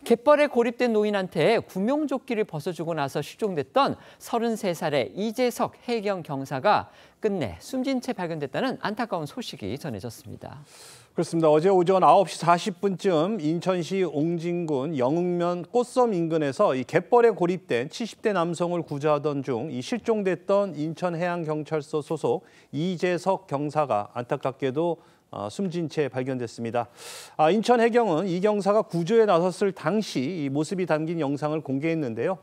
갯벌에 고립된 노인한테 구명조끼를 벗어주고 나서 실종됐던 33살의 이재석 해경 경사가 끝내 숨진 채 발견됐다는 안타까운 소식이 전해졌습니다. 그렇습니다. 어제 오전 9시 40분쯤 인천시 옹진군 영흥면 꽃섬 인근에서 이 갯벌에 고립된 70대 남성을 구조하던 중 이 실종됐던 인천해양경찰서 소속 이재석 경사가 안타깝게도 숨진 채 발견됐습니다. 인천해경은 이 경사가 구조에 나섰을 당시 이 모습이 담긴 영상을 공개했는데요.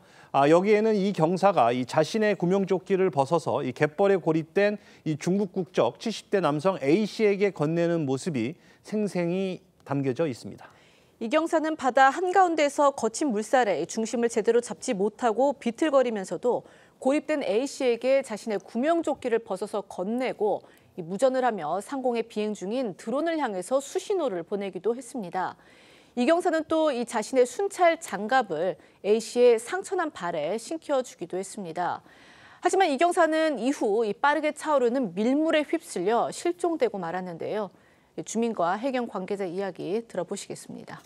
여기에는 이 경사가 이 자신의 구명조끼를 벗어서 이 갯벌에 고립된 이 중국 국적 70대 남성 A 씨에게 건네는 모습이 생생히 담겨져 있습니다. 이 경사는 바다 한가운데서 거친 물살에 중심을 제대로 잡지 못하고 비틀거리면서도 고립된 A 씨에게 자신의 구명조끼를 벗어서 건네고 무전을 하며 상공에 비행 중인 드론을 향해서 수신호를 보내기도 했습니다. 이 경사는 또 이 자신의 순찰 장갑을 A 씨의 상처난 발에 신겨주기도 했습니다. 하지만 이 경사는 이후 빠르게 차오르는 밀물에 휩쓸려 실종되고 말았는데요. 주민과 해경 관계자 이야기 들어보시겠습니다.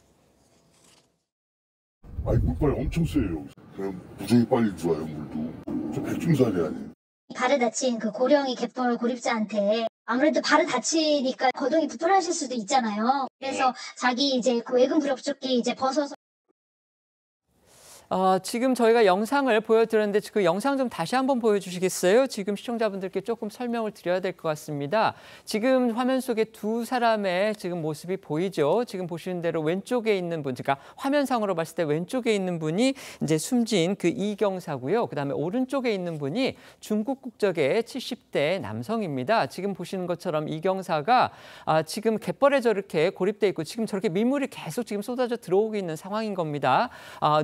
물빨이 엄청 세요. 그냥 무지하게 빨리 들어와요, 물도. 저 백중산이 아니에요. 발에 다친 그 고령이 갯벌 고립자한테 아무래도 발을 다치니까 거동이 불편하실 수도 있잖아요. 그래서 자기 이제 그 외근 구명조끼 이제 벗어서. 지금 저희가 영상을 보여드렸는데 그 영상 좀 다시 한번 보여주시겠어요? 지금 시청자분들께 조금 설명을 드려야 될 것 같습니다. 지금 화면 속에 두 사람의 지금 모습이 보이죠? 지금 보시는 대로 왼쪽에 있는 분, 그러니까 화면상으로 봤을 때 왼쪽에 있는 분이 이제 숨진 그 이경사고요. 그다음에 오른쪽에 있는 분이 중국 국적의 70대 남성입니다. 지금 보시는 것처럼 이경사가 지금 갯벌에 저렇게 고립돼 있고 지금 저렇게 밀물이 계속 지금 쏟아져 들어오고 있는 상황인 겁니다.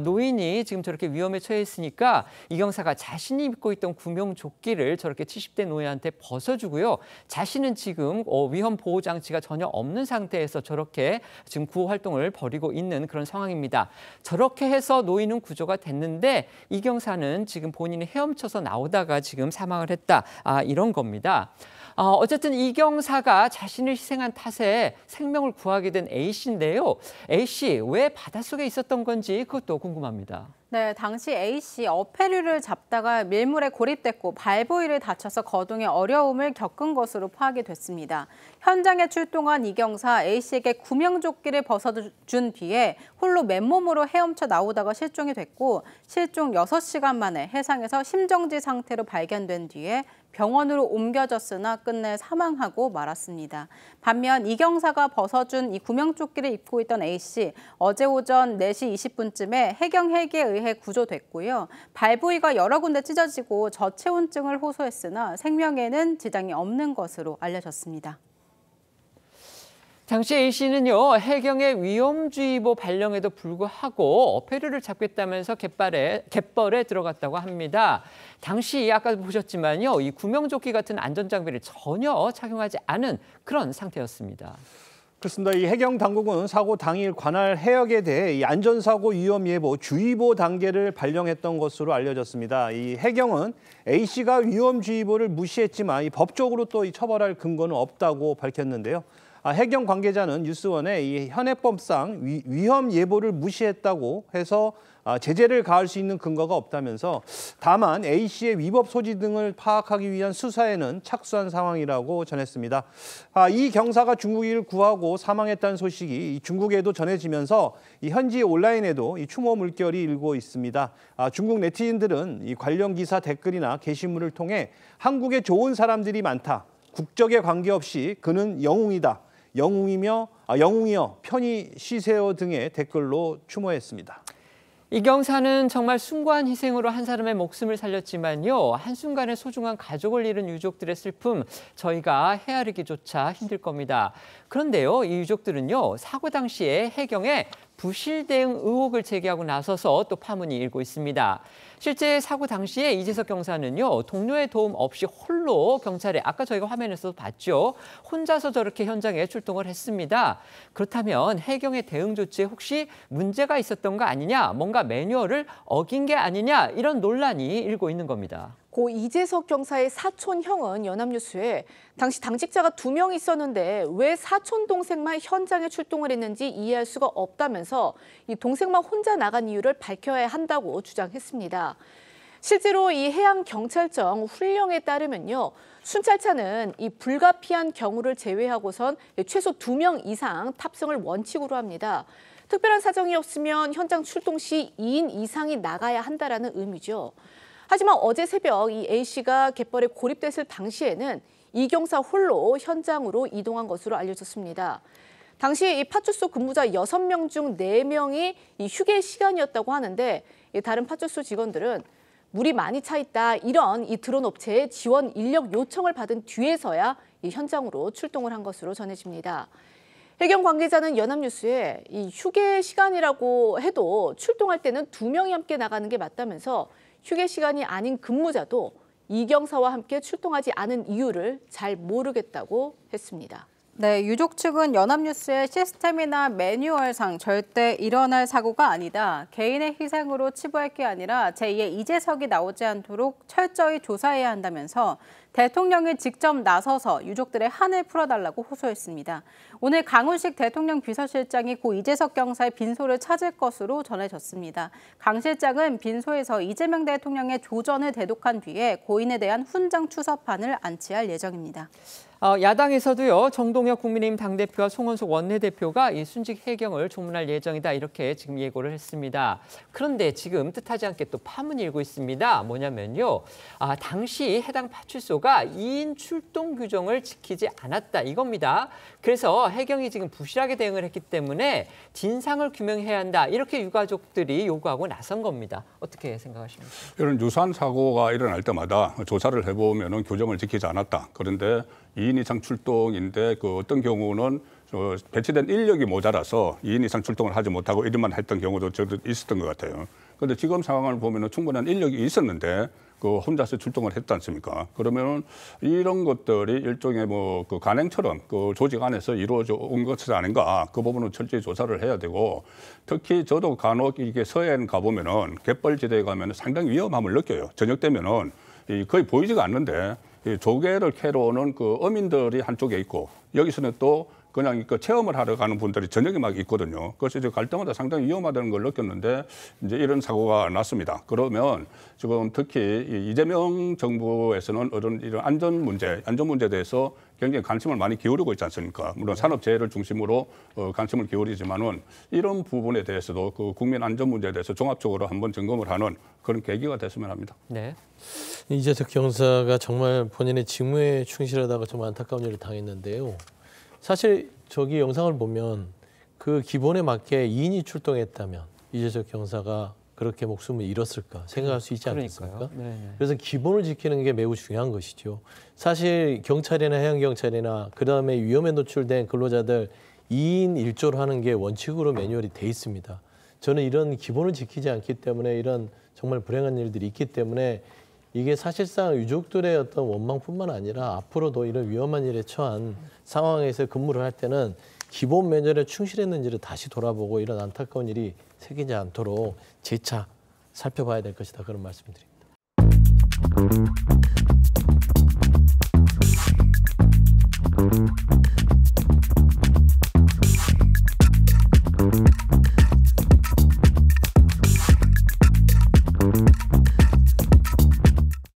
노인이 지금 저렇게 위험에 처해 있으니까 이 경사가 자신이 입고 있던 구명조끼를 저렇게 70대 노인한테 벗어주고요. 자신은 지금 위험 보호 장치가 전혀 없는 상태에서 저렇게 지금 구호 활동을 벌이고 있는 그런 상황입니다. 저렇게 해서 노인은 구조가 됐는데 이 경사는 지금 본인이 헤엄쳐서 나오다가 지금 사망을 했다. 이런 겁니다. 어쨌든 이 경사가 자신을 희생한 탓에 생명을 구하게 된 A 씨인데요. A 씨 왜 바닷속에 있었던 건지 그것도 궁금합니다. 네, 당시 A 씨 어패류를 잡다가 밀물에 고립됐고 발 부위를 다쳐서 거동에 어려움을 겪은 것으로 파악이 됐습니다. 현장에 출동한 이 경사 A 씨에게 구명조끼를 벗어준 뒤에 홀로 맨몸으로 헤엄쳐 나오다가 실종이 됐고 실종 6시간 만에 해상에서 심정지 상태로 발견된 뒤에 병원으로 옮겨졌으나 끝내 사망하고 말았습니다. 반면 이 경사가 벗어준 이 구명조끼를 입고 있던 A 씨, 어제 오전 4시 20분쯤에 해경 헬기에 의해 구조됐고요. 발 부위가 여러 군데 찢어지고 저체온증을 호소했으나 생명에는 지장이 없는 것으로 알려졌습니다. 당시 A 씨는요, 해경의 위험주의보 발령에도 불구하고 어패류를 잡겠다면서 갯벌에 들어갔다고 합니다. 당시 아까 보셨지만요, 이 구명조끼 같은 안전장비를 전혀 착용하지 않은 그런 상태였습니다. 그렇습니다. 이 해경 당국은 사고 당일 관할 해역에 대해 이 안전사고 위험 예보 주의보 단계를 발령했던 것으로 알려졌습니다. 이 해경은 A 씨가 위험주의보를 무시했지만 이 법적으로 또 처벌할 근거는 없다고 밝혔는데요. 해경 관계자는 뉴스원에 이 현행법상 위험 예보를 무시했다고 해서 제재를 가할 수 있는 근거가 없다면서 다만 A 씨의 위법 소지 등을 파악하기 위한 수사에는 착수한 상황이라고 전했습니다. 이 경사가 중국인을 구하고 사망했다는 소식이 중국에도 전해지면서 이 현지 온라인에도 이 추모 물결이 일고 있습니다. 중국 네티즌들은 이 관련 기사 댓글이나 게시물을 통해 한국에 좋은 사람들이 많다. 국적에 관계없이 그는 영웅이다. 영웅이여 편히 쉬세요 등의 댓글로 추모했습니다. 이 경사는 정말 숭고한 희생으로 한 사람의 목숨을 살렸지만요. 한순간에 소중한 가족을 잃은 유족들의 슬픔 저희가 헤아리기조차 힘들 겁니다. 그런데요, 이 유족들은요, 사고 당시에 해경에 부실 대응 의혹을 제기하고 나서서 또 파문이 일고 있습니다. 실제 사고 당시에 이재석 경사는요, 동료의 도움 없이 홀로 경찰에 아까 저희가 화면에서 봤죠. 혼자서 저렇게 현장에 출동을 했습니다. 그렇다면 해경의 대응 조치에 혹시 문제가 있었던 거 아니냐, 뭔가 매뉴얼을 어긴 게 아니냐 이런 논란이 일고 있는 겁니다. 고 이재석 경사의 사촌 형은 연합뉴스에 당시 당직자가 2명 있었는데 왜 사촌 동생만 현장에 출동을 했는지 이해할 수가 없다면서 이 동생만 혼자 나간 이유를 밝혀야 한다고 주장했습니다. 실제로 이 해양경찰청 훈령에 따르면요. 순찰차는 이 불가피한 경우를 제외하고선 최소 2명 이상 탑승을 원칙으로 합니다. 특별한 사정이 없으면 현장 출동 시 2인 이상이 나가야 한다라는 의미죠. 하지만 어제 새벽 이 A씨가 갯벌에 고립됐을 당시에는 이 경사 홀로 현장으로 이동한 것으로 알려졌습니다. 당시 이 파출소 근무자 6명 중 4명이 이 휴게 시간이었다고 하는데 다른 파출소 직원들은 물이 많이 차 있다 이런 이 드론 업체의 지원 인력 요청을 받은 뒤에서야 이 현장으로 출동을 한 것으로 전해집니다. 해경 관계자는 연합뉴스에 이 휴게 시간이라고 해도 출동할 때는 2명이 함께 나가는 게 맞다면서 휴게 시간이 아닌 근무자도 이경사와 함께 출동하지 않은 이유를 잘 모르겠다고 했습니다. 네, 유족 측은 연합뉴스의 시스템이나 매뉴얼상 절대 일어날 사고가 아니다. 개인의 희생으로 치부할 게 아니라 제2의 이재석이 나오지 않도록 철저히 조사해야 한다면서 대통령이 직접 나서서 유족들의 한을 풀어달라고 호소했습니다. 오늘 강훈식 대통령 비서실장이 고 이재석 경사의 빈소를 찾을 것으로 전해졌습니다. 강 실장은 빈소에서 이재명 대통령의 조전을 대독한 뒤에 고인에 대한 훈장 추서판을 안치할 예정입니다. 야당에서도요. 정동혁 국민의힘 당대표와 송원석 원내대표가 이 순직 해경을 조문할 예정이다 이렇게 지금 예고를 했습니다. 그런데 지금 뜻하지 않게 또 파문이 일고 있습니다. 뭐냐면요. 당시 해당 파출소가 2인 출동 규정을 지키지 않았다 이겁니다. 그래서 해경이 지금 부실하게 대응을 했기 때문에 진상을 규명해야 한다 이렇게 유가족들이 요구하고 나선 겁니다. 어떻게 생각하십니까? 이런 유사한 사고가 일어날 때마다 조사를 해보면 규정을 지키지 않았다. 그런데 2인 이상 출동인데 그 어떤 경우는 배치된 인력이 모자라서 2인 이상 출동을 하지 못하고 일인만 했던 경우도 저도 있었던 것 같아요. 그런데 지금 상황을 보면 충분한 인력이 있었는데 그 혼자서 출동을 했지 않습니까? 그러면 이런 것들이 일종의 그 간행처럼 그 조직 안에서 이루어져 온 것이 아닌가? 그 부분은 철저히 조사를 해야 되고 특히 저도 간혹 이게 서해안 가보면은 갯벌지대에 가면 상당히 위험함을 느껴요. 저녁 되면은 거의 보이지가 않는데 조개를 캐러 오는 그 어민들이 한쪽에 있고 여기서는 또 그냥 그 체험을 하러 가는 분들이 저녁에 막 있거든요. 그래서 이제 갈 때마다 상당히 위험하다는 걸 느꼈는데 이제 이런 사고가 났습니다. 그러면 지금 특히 이재명 정부에서는 이런 안전 문제에 대해서 굉장히 관심을 많이 기울이고 있지 않습니까? 물론 산업재해를 중심으로 관심을 기울이지만은 이런 부분에 대해서도 그 국민 안전 문제에 대해서 종합적으로 한번 점검을 하는 그런 계기가 됐으면 합니다. 네. 이재석 경사가 정말 본인의 직무에 충실하다가 좀 안타까운 일을 당했는데요. 사실 저기 영상을 보면 그 기본에 맞게 2인이 출동했다면 이재석 경사가 그렇게 목숨을 잃었을까 생각할 수 있지 않겠습니까? 그래서 기본을 지키는 게 매우 중요한 것이죠. 사실 경찰이나 해양경찰이나 그다음에 위험에 노출된 근로자들 2인 1조로 하는 게 원칙으로 매뉴얼이 돼 있습니다. 저는 이런 기본을 지키지 않기 때문에 이런 정말 불행한 일들이 있기 때문에 이게 사실상 유족들의 어떤 원망뿐만 아니라 앞으로도 이런 위험한 일에 처한 상황에서 근무를 할 때는 기본 매뉴얼에 충실했는지를 다시 돌아보고 이런 안타까운 일이 생기지 않도록 재차 살펴봐야 될 것이다. 그런 말씀드립니다.